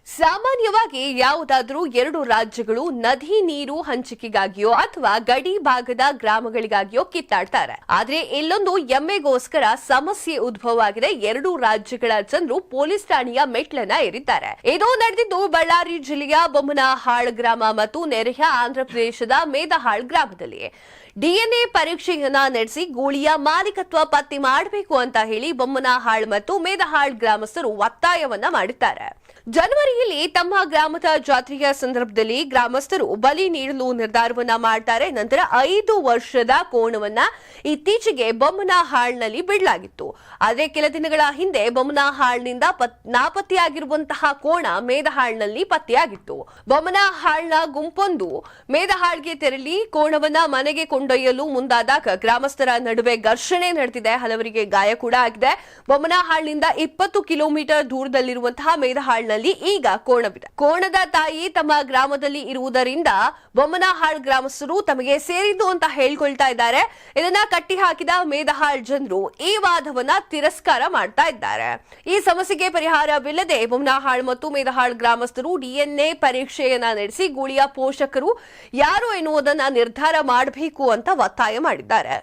ಸಾಮಾನ್ಯವಾಗಿ ಯಾವುದಾದರೂ ಎರಡು ರಾಜ್ಯಗಳು ನದಿ ನೀರು ಹಂಚಿಕೆಗಾಗಿಯೋ ಅಥವಾ ಗಡಿ ಭಾಗದ ಗ್ರಾಮಗಳಿಗಾಗಿಯೋ ಕಿತ್ತಾಡ್ತಾರೆ. ಆದ್ರೆ ಇಲ್ಲೊಂದು ಎಮ್ಮೆಗೋಸ್ಕರ ಸಮಸ್ಯೆ ಉದ್ಭವವಾಗಿದೆ. ಎರಡು ರಾಜ್ಯಗಳ ಜನರು ಪೊಲೀಸ್ ಠಾಣೆಯ ಮೆಟ್ಲನ್ನ ಏರಿದ್ದಾರೆ. ಇದು ನಡೆದಿದ್ದು ಬಳ್ಳಾರಿ ಜಿಲ್ಲೆಯ ಬೊಮ್ಮನಹಾಳ್ ಗ್ರಾಮ ಮತ್ತು ನೆರೆಯ ಆಂಧ್ರಪ್ರದೇಶದ ಮೇದಹಾಳ್ ಗ್ರಾಮದಲ್ಲಿ. ಡಿಎನ್ಎ ಪರೀಕ್ಷೆಯನ್ನ ನಡೆಸಿ ಗೂಳಿಯ ಮಾಲೀಕತ್ವ ಪತ್ತೆ ಮಾಡಬೇಕು ಅಂತ ಹೇಳಿ ಬೊಮ್ಮನಹಾಳ್ ಮತ್ತು ಮೇದಹಾಳ್ ಗ್ರಾಮಸ್ಥರು ಒತ್ತಾಯವನ್ನ ಮಾಡಿದ್ದಾರೆ. ಜನವರಿಯಲ್ಲಿ ತಮ್ಮ ಗ್ರಾಮದ ಜಾತ್ರೆಯ ಸಂದರ್ಭದಲ್ಲಿ ಗ್ರಾಮಸ್ಥರು ಬಲಿ ನೀಡಲು ನಿರ್ಧಾರವನ್ನ ಮಾಡ್ತಾರೆ. ನಂತರ 5 ವರ್ಷದ ಕೋಣವನ್ನ ಇತ್ತೀಚೆಗೆ ಬೊಮ್ಮನಹಾಳ್ನಲ್ಲಿ ಬಿಡಲಾಗಿತ್ತು. ಆದರೆ ಕೆಲ ದಿನಗಳ ಹಿಂದೆ ಬೊಮ್ಮನಹಾಳ್ನಿಂದ ನಾಪತ್ತೆಯಾಗಿರುವಂತಹ ಕೋಣ ಮೇದಹಾಳ್ನಲ್ಲಿ ಪತ್ತೆಯಾಗಿತ್ತು. ಬೊಮ್ಮನಹಾಳ್ನ ಗುಂಪೊಂದು ಮೇದಹಾಳ್ಗೆ ತೆರಳಿ ಕೋಣವನ್ನ ಮನೆಗೆ ಕೊಂಡೊಯ್ಯಲು ಮುಂದಾದಾಗ ಗ್ರಾಮಸ್ಥರ ನಡುವೆ ಘರ್ಷಣೆ ನಡೆದಿದೆ. ಹಲವರಿಗೆ ಗಾಯ ಕೂಡ ಆಗಿದೆ. ಬೊಮ್ಮನಹಾಳ್ನಿಂದ 20 ಕಿಲೋಮೀಟರ್ ದೂರದಲ್ಲಿರುವಂತಹ ಮೇದಹಾಳ್ನಲ್ಲಿ ಈಗ ಕೋಣವಿದೆ. ಕೋಣದ ತಾಯಿ ತಮ್ಮ ಗ್ರಾಮದಲ್ಲಿ ಇರುವುದರಿಂದ ಬೊಮ್ಮನಹಾಳ್ ಗ್ರಾಮಸ್ಥರು ತಮಗೆ ಸೇರಿದ್ದು ಅಂತ ಹೇಳ್ಕೊಳ್ತಾ ಇದ್ದಾರೆ. ಇದನ್ನ ಕಟ್ಟಿ ಹಾಕಿದ ಮೇದಹಾಳ್ ಜನರು ಈ ವಾದವನ್ನ ತಿರಸ್ಕಾರ ಮಾಡ್ತಾ ಇದ್ದಾರೆ. ಈ ಸಮಸ್ಯೆಗೆ ಪರಿಹಾರವಿಲ್ಲದೆ ಬೊಮ್ಮನಹಾಳ್ ಮತ್ತು ಮೇದಹಾಳ್ ಗ್ರಾಮಸ್ಥರು ಡಿಎನ್ಎ ಪರೀಕ್ಷೆಯನ್ನ ನಡೆಸಿ ಗೂಳಿಯ ಪೋಷಕರು ಯಾರು ಎನ್ನುವುದನ್ನ ನಿರ್ಧಾರ ಮಾಡಬೇಕು ಅಂತ ಒತ್ತಾಯ ಮಾಡಿದ್ದಾರೆ.